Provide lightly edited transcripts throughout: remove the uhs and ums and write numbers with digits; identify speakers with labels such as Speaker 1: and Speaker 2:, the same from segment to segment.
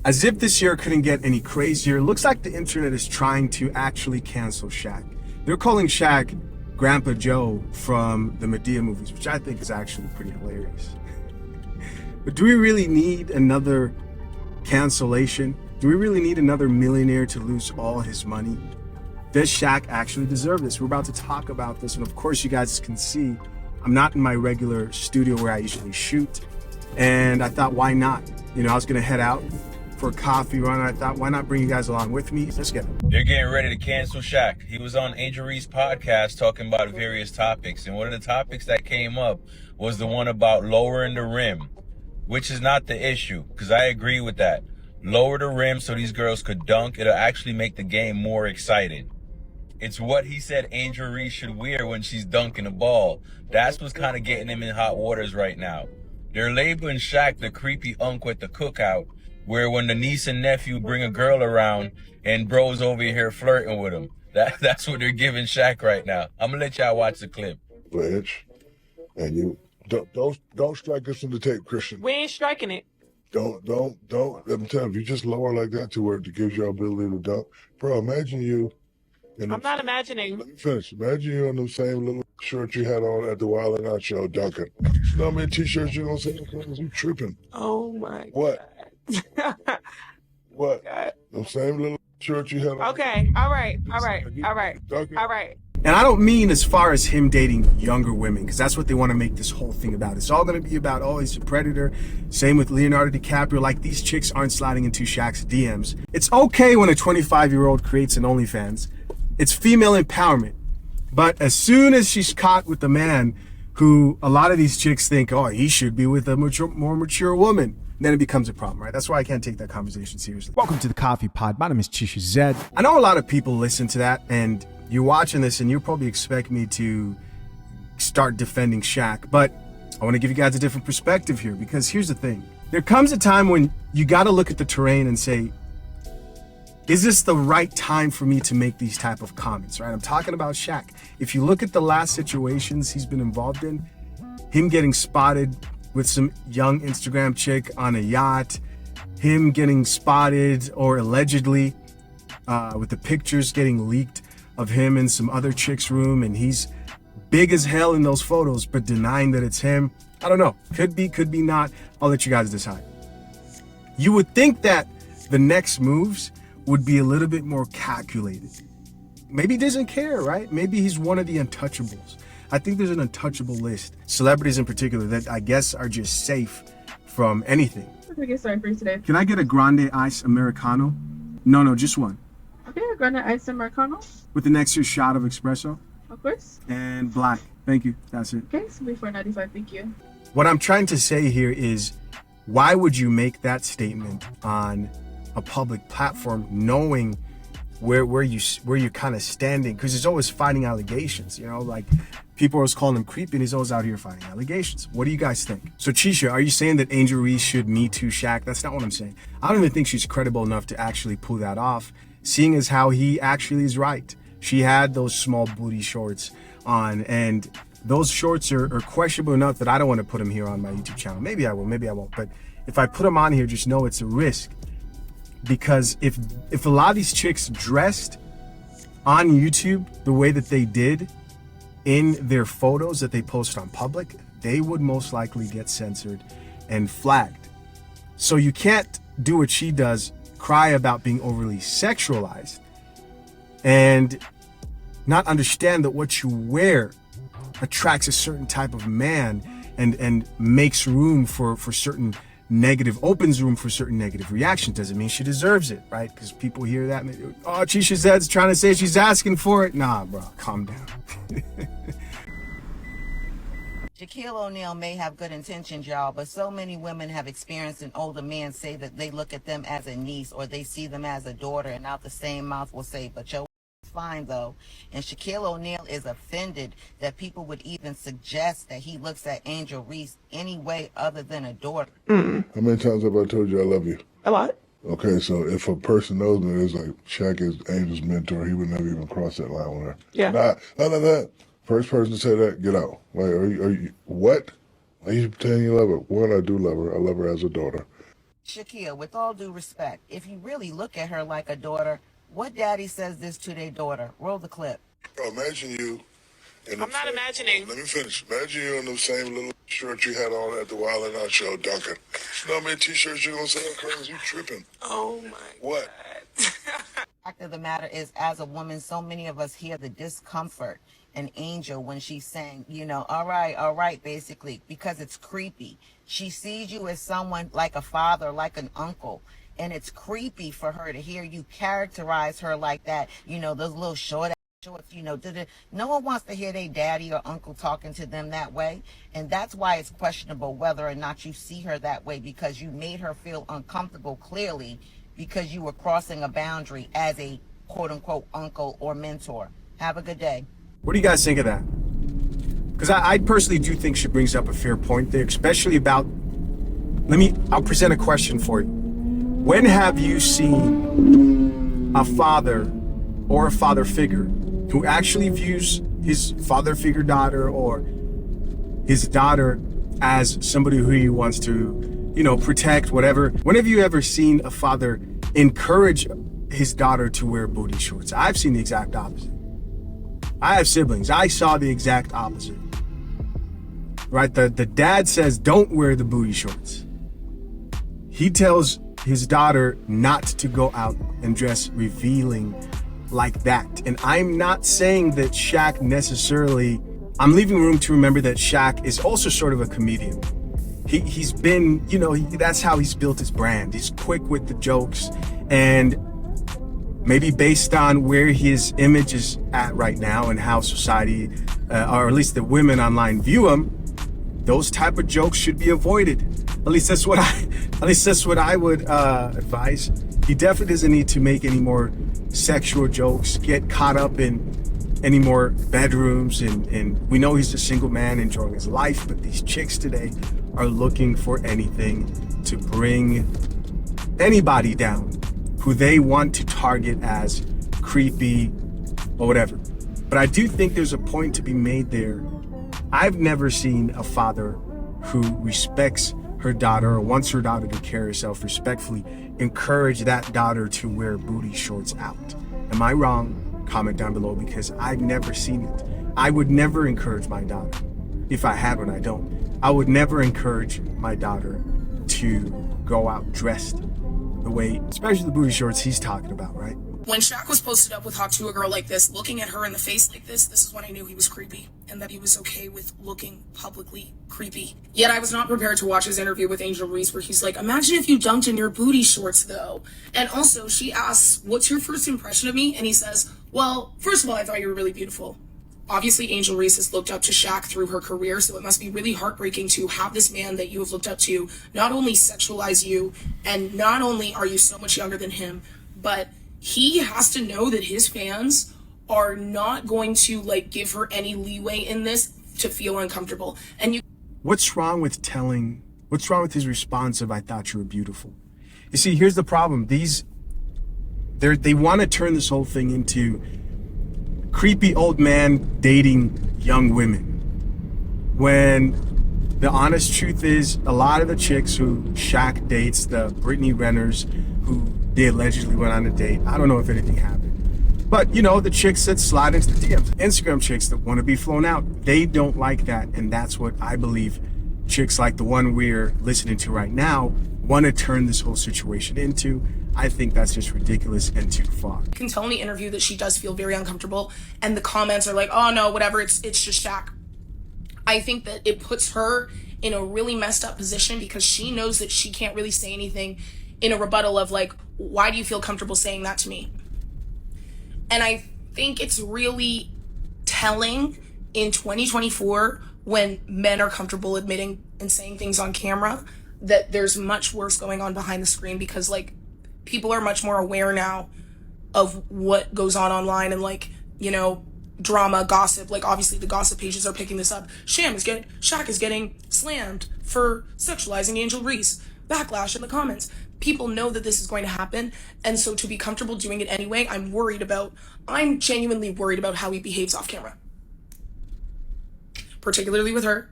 Speaker 1: As if this year couldn't get any crazier, looks like the internet is trying to actually cancel Shaq. They're calling Shaq Grandpa Joe from the Medea movies, which I think is actually pretty hilarious. But do we really need another cancellation? Do we really need another millionaire to lose all his money? Does Shaq actually deserve this? We're about to talk about this, and of course you guys can see I'm not in my regular studio where I usually shoot, and I thought, why not? You know, I was gonna head out for a coffee run, and I thought, why not bring you guys along with me? Let's get it.
Speaker 2: They're getting ready to cancel Shaq. He was on Angel Reese podcast talking about various topics, and one of the topics that came up was the one about lowering the rim, which is not the issue, because I agree with that. Lower the rim so these girls could dunk. It'll actually make the game more exciting. It's what he said Angel Reese should wear when she's dunking the ball. That's what's kind of getting him in hot waters right now. They're labeling Shaq the creepy uncle at the cookout, where when the niece and nephew bring a girl around and bro's over here flirting with him. That's what they're giving Shaq right now. I'm gonna let y'all watch the clip.
Speaker 3: Edge, and you don't strike us from the tape, Christian.
Speaker 4: We ain't striking it.
Speaker 3: Don't. Let me tell you, if you just lower like that to where it gives you ability to dunk, bro. Imagine you.
Speaker 4: I'm not imagining.
Speaker 3: Let me finish. Imagine you in the same little shirt you had on at the Wild 'N Out show dunking. You know how many t-shirts you gonna say? You tripping?
Speaker 4: Oh my.
Speaker 3: What?
Speaker 4: God.
Speaker 3: What?
Speaker 4: God.
Speaker 3: The same little shirt you had on.
Speaker 4: Okay. All right.
Speaker 3: Dunking.
Speaker 4: All right.
Speaker 1: And I don't mean as far as him dating younger women, because that's what they want to make this whole thing about. It's all going to be about, oh, he's a predator. Same with Leonardo DiCaprio. Like, these chicks aren't sliding into Shaq's DMs. It's okay when a 25-year-old creates an OnlyFans. It's female empowerment. But as soon as she's caught with a man who a lot of these chicks think, oh, he should be with a more mature woman, then it becomes a problem, right? That's why I can't take that conversation seriously. Welcome to the Coffee Pod. My name is Chisha Zed. I know a lot of people listen to that, and you're watching this and you probably expect me to start defending Shaq, but I want to give you guys a different perspective here, because here's the thing. There comes a time when you got to look at the terrain and say, is this the right time for me to make these type of comments, right? I'm talking about Shaq. If you look at the last situations he's been involved in, him getting spotted with some young Instagram chick on a yacht, him getting spotted or allegedly with the pictures getting leaked of him in some other chick's room, and he's big as hell in those photos, but denying that it's him. I don't know. Could be not. I'll let you guys decide. You would think that the next moves would be a little bit more calculated. Maybe he doesn't care, right? Maybe he's one of the untouchables. I think there's an untouchable list, celebrities in particular, that I guess are just safe from anything.
Speaker 5: What can we get started for you today?
Speaker 1: Can I get a grande ice Americano? No, just one.
Speaker 5: Okay, a grande ice Americano.
Speaker 1: With an extra shot of espresso.
Speaker 5: Of course.
Speaker 1: And black. Thank you. That's it.
Speaker 5: Okay, it's gonna be $4.95. Thank you.
Speaker 1: What I'm trying to say here is, why would you make that statement on a public platform, knowing where you're kind of standing? Because he's always fighting allegations, you know, like people are always calling him creepy, and he's always out here fighting allegations. What do you guys think? So Chisha, are you saying that Angel Reese should Me Too Shaq? That's not what I'm saying. I don't even think she's credible enough to actually pull that off, seeing as how he actually is right. She had those small booty shorts on, and those shorts are questionable enough that I don't want to put them here on my YouTube channel. Maybe I will, maybe I won't. But if I put them on here, just know it's a risk. Because if a lot of these chicks dressed on YouTube the way that they did in their photos that they post on public, they would most likely get censored and flagged. So you can't do what she does, cry about being overly sexualized, and not understand that what you wear attracts a certain type of man and makes room for certain negative, opens room for certain negative reactions. Doesn't mean she deserves it, right? Because people hear that, oh, Chisha Zed's trying to say she's asking for it. Nah, bro, calm down.
Speaker 6: Shaquille O'Neal may have good intentions, y'all, but so many women have experienced an older man say that they look at them as a niece or they see them as a daughter, and out the same mouth will say, but your fine though. And Shaquille O'Neal is offended that people would even suggest that he looks at Angel Reese any way other than a daughter.
Speaker 3: How many times have I told you I love you?
Speaker 4: A lot.
Speaker 3: Okay, so if a person knows me, it's like Shaq is Angel's mentor, he would never even cross that line with her.
Speaker 4: Yeah.
Speaker 3: None of that. First person to say that, get out. Like, are you what? Are you pretending you love her? One, I do love her. I love her as a daughter.
Speaker 6: Shakia, with all due respect, if you really look at her like a daughter, what daddy says this to their daughter? Roll the clip.
Speaker 3: Bro, imagine you in the
Speaker 4: I'm not imagining.
Speaker 3: Let me finish. Imagine you in the same little shirt you had on at the Wild and Out show, Duncan. You know how many t-shirts you gonna sell, cuz? You tripping.
Speaker 4: Oh my
Speaker 3: What?
Speaker 4: God.
Speaker 6: Fact of the matter is, as a woman, so many of us hear the discomfort in Angel when she's saying, you know, all right, basically, because it's creepy. She sees you as someone like a father, like an uncle. And it's creepy for her to hear you characterize her like that, you know, those little shorts, you know, no one wants to hear their daddy or uncle talking to them that way. And that's why it's questionable whether or not you see her that way, because you made her feel uncomfortable, clearly, because you were crossing a boundary as a quote-unquote uncle or mentor. Have a good day.
Speaker 1: What do you guys think of that? Because I personally do think she brings up a fair point there, especially about, I'll present a question for you. When have you seen a father or a father figure who actually views his father figure daughter or his daughter as somebody who he wants to, you know, protect, whatever? When have you ever seen a father encourage his daughter to wear booty shorts? I've seen the exact opposite. I have siblings. I saw the exact opposite. Right? The dad says, don't wear the booty shorts. He tells his daughter not to go out and dress revealing like that. And I'm not saying that Shaq necessarily, I'm leaving room to remember that Shaq is also sort of a comedian. He's been, you know, that's how he's built his brand. He's quick with the jokes, and maybe based on where his image is at right now and how society, or at least the women online view him, those type of jokes should be avoided. At least that's what I would advise. He definitely doesn't need to make any more sexual jokes, get caught up in any more bedrooms, and we know he's a single man enjoying his life, but these chicks today are looking for anything to bring anybody down who they want to target as creepy or whatever. But I do think there's a point to be made there. I've never seen a father who respects her daughter or wants her daughter to carry herself respectfully encourage that daughter to wear booty shorts out. Am I wrong? Comment down below, because I've never seen it. I would never encourage my daughter. If I had one, I don't. I would never encourage my daughter to go out dressed the way, especially the booty shorts he's talking about, right?
Speaker 7: When Shaq was posted up with Hawk to a girl like this, looking at her in the face like this is when I knew he was creepy, and that he was okay with looking publicly creepy. Yet I was not prepared to watch his interview with Angel Reese, where he's like, imagine if you dunked in your booty shorts though. And also she asks, what's your first impression of me? And he says, well, first of all, I thought you were really beautiful. Obviously, Angel Reese has looked up to Shaq through her career, so it must be really heartbreaking to have this man that you have looked up to not only sexualize you, and not only are you so much younger than him, but he has to know that his fans are not going to like give her any leeway in this to feel uncomfortable. And
Speaker 1: what's wrong with his response of, I thought you were beautiful? You see, here's the problem. They want to turn this whole thing into creepy old man dating young women, when the honest truth is a lot of the chicks who Shaq dates, the Brittany Renners who they allegedly went on a date, I don't know if anything happened, but you know, the chicks that slide into the DMs, Instagram chicks that want to be flown out, they don't like that. And that's what I believe chicks like the one we're listening to right now want to turn this whole situation into. I think that's just ridiculous and too far.
Speaker 7: you can tell in the interview that she does feel very uncomfortable, and the comments are like, oh no, whatever, it's just Shaq. I think that it puts her in a really messed up position, because she knows that she can't really say anything in a rebuttal of like, why do you feel comfortable saying that to me? And I think it's really telling in 2024, when men are comfortable admitting and saying things on camera, that there's much worse going on behind the screen, because like people are much more aware now of what goes on online, and like, you know, drama, gossip. Like obviously the gossip pages are picking this up. Shaq is getting slammed for sexualizing Angel Reese. Backlash in the comments. People know that this is going to happen, and so to be comfortable doing it anyway, I'm genuinely worried about how he behaves off camera. Particularly with her,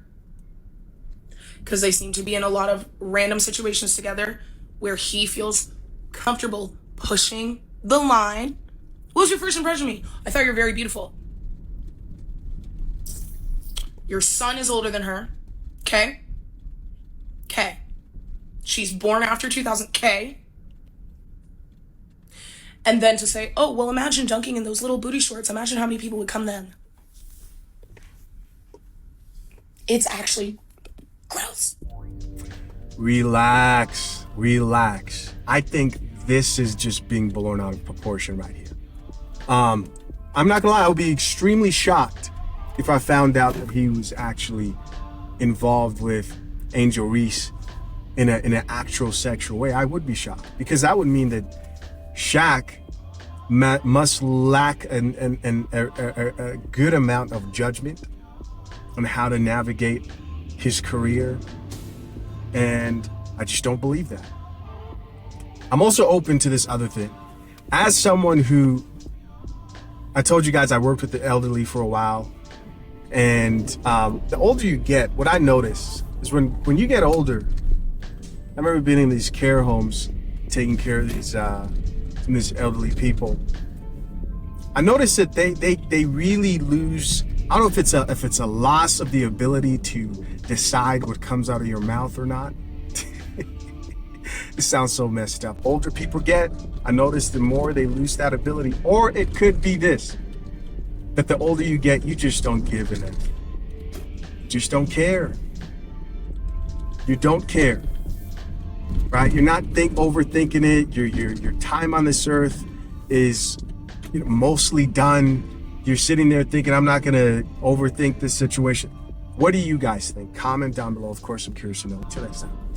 Speaker 7: because they seem to be in a lot of random situations together where he feels comfortable pushing the line. What was your first impression of me? I thought you were very beautiful. Your son is older than her. Okay? Okay. She's born after 2000. Okay? And then to say, oh, well, imagine dunking in those little booty shorts. Imagine how many people would come then. It's actually gross.
Speaker 1: Relax, relax. I think this is just being blown out of proportion right here. I'm not gonna lie, I would be extremely shocked if I found out that he was actually involved with Angel Reese in an actual sexual way. I would be shocked, because that would mean that Shaq must lack a good amount of judgment on how to navigate his career, and I just don't believe that. I'm also open to this other thing. As someone who, I told you guys I worked with the elderly for a while, and the older you get, what I notice is when you get older, I remember being in these care homes taking care of these elderly people. I noticed that they really lose, I don't know if it's a loss of the ability to decide what comes out of your mouth or not. It sounds so messed up. Older people get, I notice the more they lose that ability. Or it could be this, that the older you get, you just don't give enough. You just don't care. You don't care, right? You're not overthinking it. Your time on this earth is mostly done. You're sitting there thinking, I'm not gonna overthink this situation. What do you guys think? Comment down below. Of course, I'm curious to know. Until next time.